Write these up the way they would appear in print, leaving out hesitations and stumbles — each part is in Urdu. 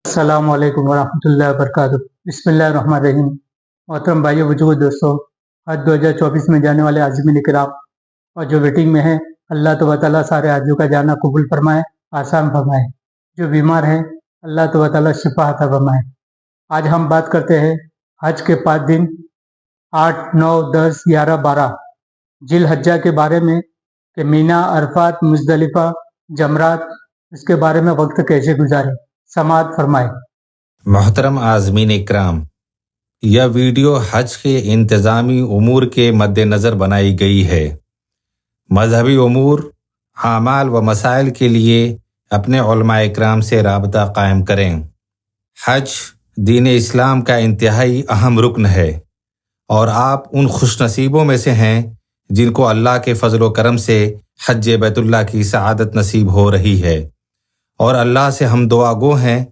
السلام علیکم ورحمۃ اللہ وبرکاتہ۔ بسم اللہ الرحمن الرحیم۔ محترم بھائیو بزرگ دوستوں، حج 2024 میں جانے والے عازمین کرام اور جو ویٹنگ میں ہیں، اللہ تبارک تعالیٰ سارے حاجیوں کا جانا قبول فرمائے، آسان فرمائے۔ جو بیمار ہیں اللہ تبارک تعالیٰ شفا عطا فرمائے۔ آج ہم بات کرتے ہیں حج کے 5 دن 8، 9، 10، 11، 12 ذی الحجہ کے بارے میں کہ مینا، عرفات، مزدلفہ، جمرات، اس کے بارے میں وقت کیسے گزارے، سماعت فرمائے۔ محترم عازمین اکرام، یہ ویڈیو حج کے انتظامی امور کے مد نظر بنائی گئی ہے۔ مذہبی امور، اعمال و مسائل کے لیے اپنے علماء اکرام سے رابطہ قائم کریں۔ حج دین اسلام کا انتہائی اہم رکن ہے اور آپ ان خوش نصیبوں میں سے ہیں جن کو اللہ کے فضل و کرم سے حج بیت اللہ کی سعادت نصیب ہو رہی ہے، اور اللہ سے ہم دعا گو ہیں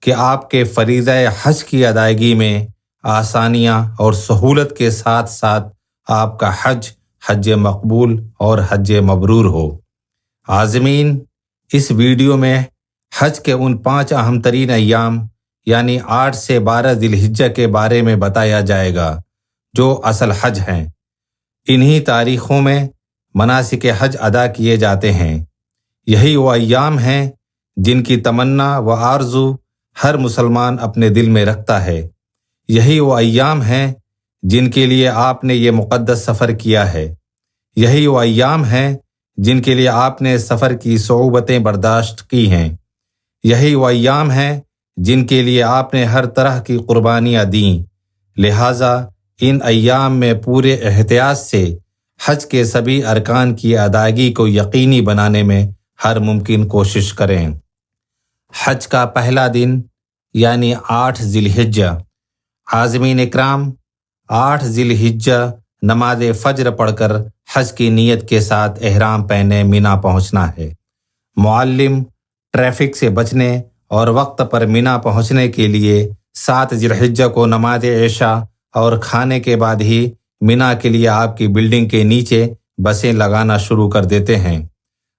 کہ آپ کے فریضہ حج کی ادائیگی میں آسانیاں اور سہولت کے ساتھ ساتھ آپ کا حج مقبول اور حج مبرور ہو۔ عازمین، اس ویڈیو میں حج کے ان 5 اہم ترین ایام یعنی 8 سے 12 ذی الحجہ کے بارے میں بتایا جائے گا جو اصل حج ہیں۔ انہی تاریخوں میں مناسک حج ادا کیے جاتے ہیں۔ یہی وہ ایام ہیں جن کی تمنا و آرزو ہر مسلمان اپنے دل میں رکھتا ہے۔ یہی وہ ایام ہیں جن کے لیے آپ نے یہ مقدس سفر کیا ہے۔ یہی وہ ایام ہیں جن کے لیے آپ نے سفر کی صعوبتیں برداشت کی ہیں۔ یہی وہ ایام ہیں جن کے لیے آپ نے ہر طرح کی قربانیاں دیں۔ لہٰذا ان ایام میں پورے احتیاط سے حج کے سبھی ارکان کی ادائیگی کو یقینی بنانے میں ہر ممکن کوشش کریں۔ حج کا پہلا دن یعنی 8 ذی الحجہ۔ عازمین اکرام، 8 ذی الحجہ نماز فجر پڑھ کر حج کی نیت کے ساتھ احرام پہنے مینا پہنچنا ہے۔ معلم ٹریفک سے بچنے اور وقت پر مینا پہنچنے کے لیے 7 ذی الحجہ کو نماز عشاء اور کھانے کے بعد ہی مینا کے لیے آپ کی بلڈنگ کے نیچے بسیں لگانا شروع کر دیتے ہیں۔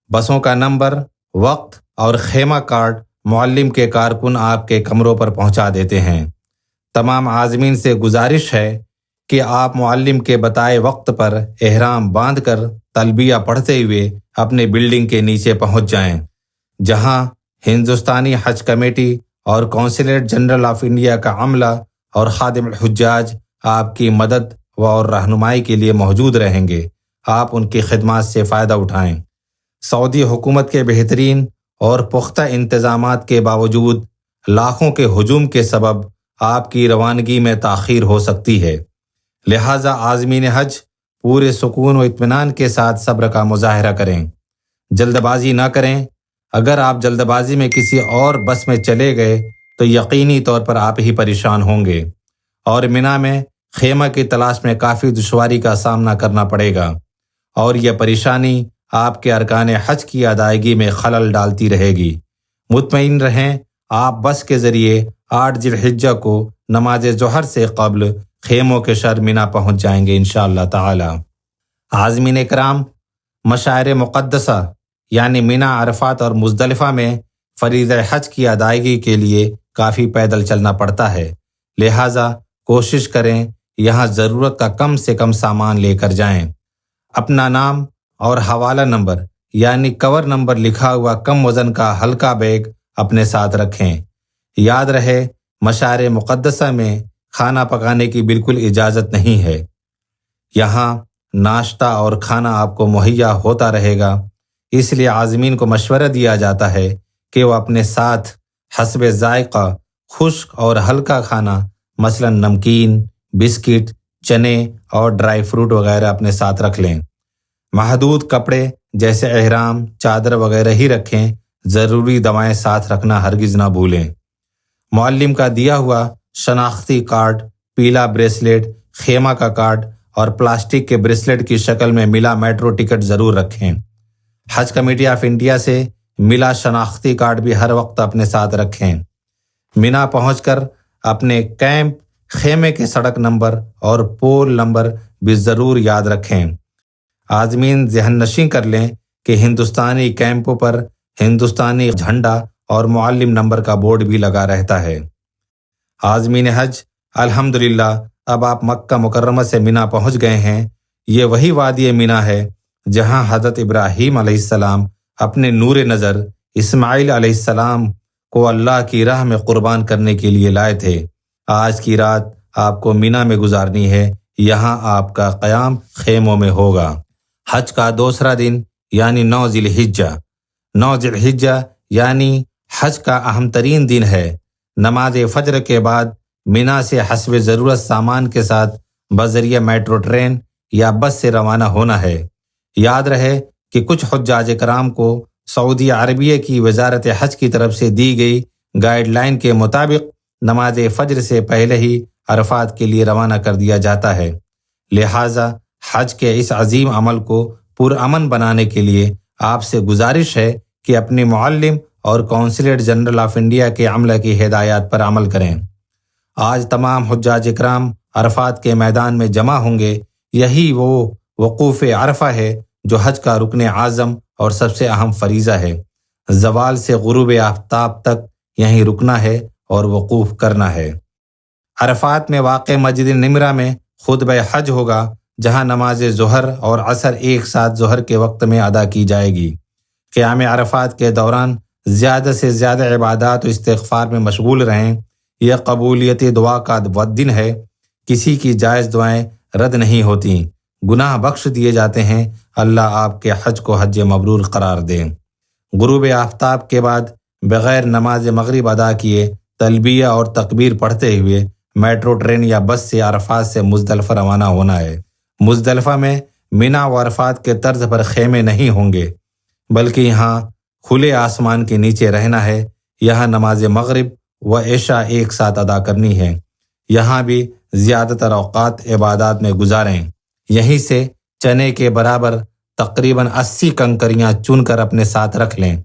بسوں کا نمبر، وقت اور خیمہ کارڈ معلم کے کارکن آپ کے کمروں پر پہنچا دیتے ہیں۔ تمام عازمین سے گزارش ہے کہ آپ معلم کے بتائے وقت پر احرام باندھ کر تلبیہ پڑھتے ہوئے اپنے بلڈنگ کے نیچے پہنچ جائیں، جہاں ہندوستانی حج کمیٹی اور کونسلیٹ جنرل آف انڈیا کا عملہ اور خادم الحجاج آپ کی مدد اور رہنمائی کے لیے موجود رہیں گے۔ آپ ان کی خدمات سے فائدہ اٹھائیں۔ سعودی حکومت کے بہترین اور پختہ انتظامات کے باوجود لاکھوں کے ہجوم کے سبب آپ کی روانگی میں تاخیر ہو سکتی ہے، لہٰذا عازمین حج پورے سکون و اطمینان کے ساتھ صبر کا مظاہرہ کریں، جلد بازی نہ کریں۔ اگر آپ جلد بازی میں کسی اور بس میں چلے گئے تو یقینی طور پر آپ ہی پریشان ہوں گے، اور مینا میں خیمہ کی تلاش میں کافی دشواری کا سامنا کرنا پڑے گا، اور یہ پریشانی آپ کے ارکان حج کی ادائیگی میں خلل ڈالتی رہے گی۔ مطمئن رہیں، آپ بس کے ذریعے 8 ذی الحجہ کو نماز ظہر سے قبل خیموں کے شہر مینا پہنچ جائیں گے انشاءاللہ تعالی۔ عازمین اکرام، مشاعر مقدسہ یعنی مینا، عرفات اور مزدلفہ میں فریضہ حج کی ادائیگی کے لیے کافی پیدل چلنا پڑتا ہے، لہٰذا کوشش کریں یہاں ضرورت کا کم سے کم سامان لے کر جائیں۔ اپنا نام اور حوالہ نمبر یعنی کور نمبر لکھا ہوا کم وزن کا ہلکا بیگ اپنے ساتھ رکھیں۔ یاد رہے، مشاعر مقدسہ میں کھانا پکانے کی بالکل اجازت نہیں ہے۔ یہاں ناشتہ اور کھانا آپ کو مہیا ہوتا رہے گا، اس لیے عازمین کو مشورہ دیا جاتا ہے کہ وہ اپنے ساتھ حسب ذائقہ خشک اور ہلکا کھانا مثلا نمکین، بسکٹ، چنے اور ڈرائی فروٹ وغیرہ اپنے ساتھ رکھ لیں۔ محدود کپڑے جیسے احرام، چادر وغیرہ ہی رکھیں۔ ضروری دوائیں ساتھ رکھنا ہرگز نہ بھولیں۔ معلم کا دیا ہوا شناختی کارڈ، پیلا بریسلیٹ، خیمہ کا کارڈ اور پلاسٹک کے بریسلیٹ کی شکل میں ملا میٹرو ٹکٹ ضرور رکھیں۔ حج کمیٹی آف انڈیا سے ملا شناختی کارڈ بھی ہر وقت اپنے ساتھ رکھیں۔ مینا پہنچ کر اپنے کیمپ، خیمے کے سڑک نمبر اور پول نمبر بھی ضرور یاد رکھیں۔ عازمین ذہن نشین کر لیں کہ ہندوستانی کیمپوں پر ہندوستانی جھنڈا اور معلم نمبر کا بورڈ بھی لگا رہتا ہے۔ عازمین حج، الحمدللہ اب آپ مکہ مکرمہ سے مینا پہنچ گئے ہیں۔ یہ وہی وادی مینا ہے جہاں حضرت ابراہیم علیہ السلام اپنے نور نظر اسماعیل علیہ السلام کو اللہ کی راہ میں قربان کرنے کے لیے لائے تھے۔ آج کی رات آپ کو مینا میں گزارنی ہے، یہاں آپ کا قیام خیموں میں ہوگا۔ حج کا دوسرا دن یعنی 9 ذی الحجہ، 9 ذی الحجہ یعنی حج کا اہم ترین دن ہے۔ نماز فجر کے بعد مینا سے حسب ضرورت سامان کے ساتھ بذریعہ میٹرو ٹرین یا بس سے روانہ ہونا ہے۔ یاد رہے کہ کچھ حجاج کرام کو سعودی عربیہ کی وزارت حج کی طرف سے دی گئی گائیڈ لائن کے مطابق نماز فجر سے پہلے ہی عرفات کے لیے روانہ کر دیا جاتا ہے۔ لہٰذا حج کے اس عظیم عمل کو پرامن بنانے کے لیے آپ سے گزارش ہے کہ اپنے معلم اور کونسلیٹ جنرل آف انڈیا کے عملہ کی ہدایات پر عمل کریں۔ آج تمام حجاج کرام عرفات کے میدان میں جمع ہوں گے۔ یہی وہ وقوف عرفہ ہے جو حج کا رکن اعظم اور سب سے اہم فریضہ ہے۔ زوال سے غروب آفتاب تک یہیں رکنا ہے اور وقوف کرنا ہے۔ عرفات میں واقع مسجد نمرہ میں خطبہ حج ہوگا، جہاں نماز ظہر اور عصر ایک ساتھ ظہر کے وقت میں ادا کی جائے گی۔ قیام عرفات کے دوران زیادہ سے زیادہ عبادات و استغفار میں مشغول رہیں۔ یہ قبولیت دعا کا دن ہے۔ کسی کی جائز دعائیں رد نہیں ہوتیں، گناہ بخش دیے جاتے ہیں۔ اللہ آپ کے حج کو حج مبرور قرار دے۔ غروب آفتاب کے بعد بغیر نماز مغرب ادا کیے تلبیہ اور تکبیر پڑھتے ہوئے میٹرو ٹرین یا بس سے عرفات سے مزدلفہ روانہ ہونا ہے۔ مزدلفہ میں مینا و عرفات کے طرز پر خیمے نہیں ہوں گے، بلکہ یہاں کھلے آسمان کے نیچے رہنا ہے۔ یہاں نماز مغرب و عشاء ایک ساتھ ادا کرنی ہے۔ یہاں بھی زیادہ تر اوقات عبادات میں گزاریں۔ یہیں سے چنے کے برابر تقریباً 80 کنکریاں چن کر اپنے ساتھ رکھ لیں،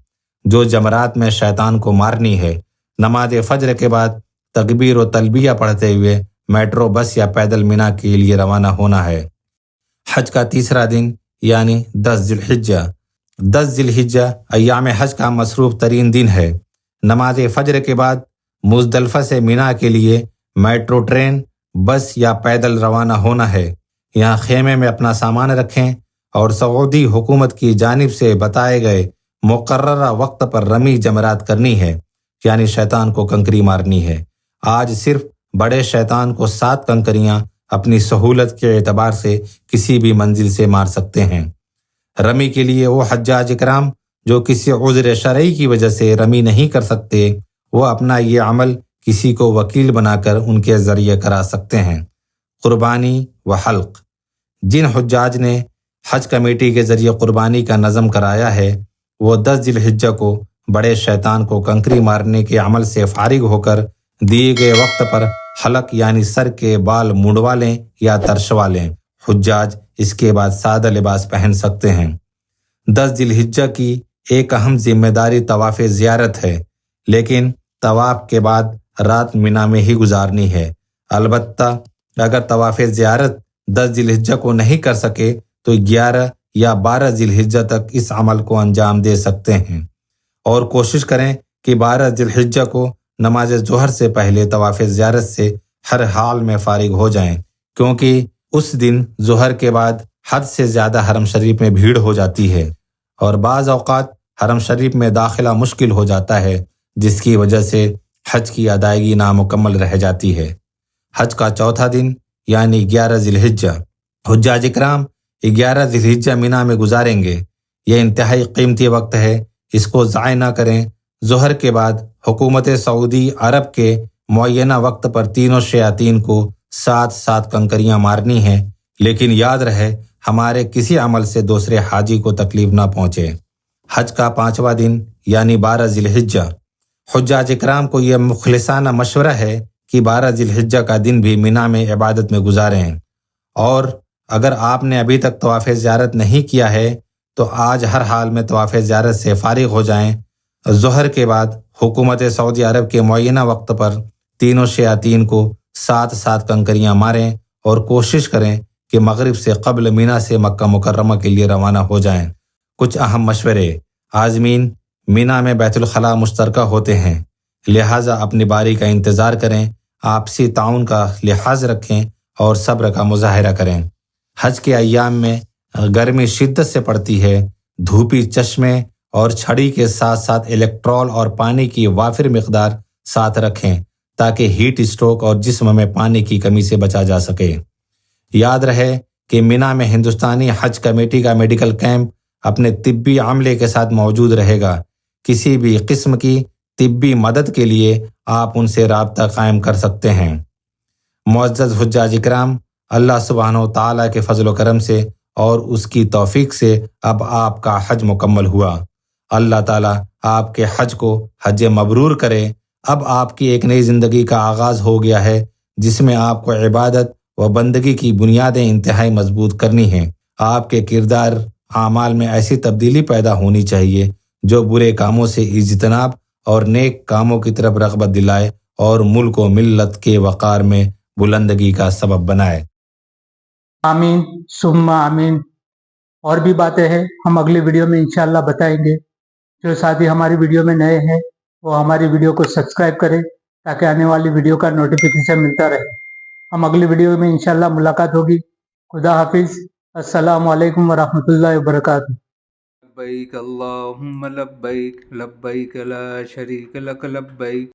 جو جمرات میں شیطان کو مارنی ہے۔ نماز فجر کے بعد تکبیر و تلبیہ پڑھتے ہوئے میٹرو بس یا پیدل مینا کے لیے روانہ ہونا ہے۔ حج کا تیسرا دن یعنی 10 ذی الحجہ، 10 ذی الحجہ ایام حج کا مصروف ترین دن ہے۔ نماز فجر کے بعد مزدلفہ سے مینا کے لیے میٹرو ٹرین، بس یا پیدل روانہ ہونا ہے۔ یہاں خیمے میں اپنا سامان رکھیں اور سعودی حکومت کی جانب سے بتائے گئے مقررہ وقت پر رمی جمرات کرنی ہے، یعنی شیطان کو کنکری مارنی ہے۔ آج صرف بڑے شیطان کو 7 کنکریاں اپنی سہولت کے اعتبار سے کسی بھی منزل سے مار سکتے ہیں۔ رمی کے لیے وہ حجاج کرام جو کسی عذر شرعی کی وجہ سے رمی نہیں کر سکتے، وہ اپنا یہ عمل کسی کو وکیل بنا کر ان کے ذریعے کرا سکتے ہیں۔ قربانی و حلق، جن حجاج نے حج کمیٹی کے ذریعے قربانی کا نظم کرایا ہے، وہ 10 ذی الحجہ کو بڑے شیطان کو کنکری مارنے کے عمل سے فارغ ہو کر دیے گئے وقت پر حلق یعنی سر کے بال منڈوا لیں یا ترشوا لیں۔ حجاج اس کے بعد سادہ لباس پہن سکتے ہیں۔ 10 ذی الحجہ کی ایک اہم ذمہ داری طواف زیارت ہے، لیکن طواف کے بعد رات مینا میں ہی گزارنی ہے۔ البتہ اگر طواف زیارت 10 ذی الحجہ کو نہیں کر سکے تو 11 یا 12 ذی الحجہ تک اس عمل کو انجام دے سکتے ہیں، اور کوشش کریں کہ 12 ذی الحجہ کو نماز ظہر سے پہلے طواف زیارت سے ہر حال میں فارغ ہو جائیں، کیونکہ اس دن ظہر کے بعد حد سے زیادہ حرم شریف میں بھیڑ ہو جاتی ہے، اور بعض اوقات حرم شریف میں داخلہ مشکل ہو جاتا ہے، جس کی وجہ سے حج کی ادائیگی نامکمل رہ جاتی ہے۔ حج کا چوتھا دن یعنی 11 ذی الحجہ، حجاج کرام 11 ذی الحجہ مینا میں گزاریں گے۔ یہ انتہائی قیمتی وقت ہے، اس کو ضائع نہ کریں۔ ظہر کے بعد حکومت سعودی عرب کے معینہ وقت پر تینوں شیاطین کو 7 کنکریاں مارنی ہیں، لیکن یاد رہے ہمارے کسی عمل سے دوسرے حاجی کو تکلیف نہ پہنچے۔ حج کا 5واں دن یعنی 12 ذی الحجہ، حجاج کرام کو یہ مخلصانہ مشورہ ہے کہ 12 ذی الحجہ کا دن بھی مینا میں عبادت میں گزاریں، اور اگر آپ نے ابھی تک طواف زیارت نہیں کیا ہے تو آج ہر حال میں طواف زیارت سے فارغ ہو جائیں۔ ظہر کے بعد حکومت سعودی عرب کے معینہ وقت پر تینوں شیاطین کو 7 کنکریاں ماریں، اور کوشش کریں کہ مغرب سے قبل مینا سے مکہ مکرمہ کے لیے روانہ ہو جائیں۔ کچھ اہم مشورے: عازمین، مینا میں بیت الخلاء مشترکہ ہوتے ہیں، لہٰذا اپنی باری کا انتظار کریں، آپسی تعاون کا لحاظ رکھیں اور صبر کا مظاہرہ کریں۔ حج کے ایام میں گرمی شدت سے پڑتی ہے، دھوپی چشمے اور چھڑی کے ساتھ ساتھ الیکٹرول اور پانی کی وافر مقدار ساتھ رکھیں تاکہ ہیٹ اسٹروک اور جسم میں پانی کی کمی سے بچا جا سکے۔ یاد رہے کہ مینا میں ہندوستانی حج کمیٹی کا میڈیکل کیمپ اپنے طبی عملے کے ساتھ موجود رہے گا۔ کسی بھی قسم کی طبی مدد کے لیے آپ ان سے رابطہ قائم کر سکتے ہیں۔ معزز حجاج اکرام، اللہ سبحانہ و تعالیٰ کے فضل و کرم سے اور اس کی توفیق سے اب آپ کا حج مکمل ہوا۔ اللہ تعالیٰ آپ کے حج کو حج مبرور کرے۔ اب آپ کی ایک نئی زندگی کا آغاز ہو گیا ہے جس میں آپ کو عبادت و بندگی کی بنیادیں انتہائی مضبوط کرنی ہیں۔ آپ کے کردار اعمال میں ایسی تبدیلی پیدا ہونی چاہیے جو برے کاموں سے اجتناب اور نیک کاموں کی طرف رغبت دلائے اور ملک و ملت کے وقار میں بلندگی کا سبب بنائے۔ آمین ثم آمین۔ اور بھی باتیں ہیں ہم اگلی ویڈیو میں انشاءاللہ بتائیں گے۔ جو ساتھی ہماری ویڈیو میں نئے ہیں وہ ہماری ویڈیو کو سبسکرائب کریں تاکہ آنے والی ویڈیو کا نوٹیفیکیشن ملتا رہے۔ ہم اگلی ویڈیو میں انشاءاللہ ملاقات ہوگی۔ خدا حافظ۔ السلام علیکم ورحمۃ اللہ وبرکاتہ۔ لبیک اللہم لبیک لبیک لا شریک لک لبیک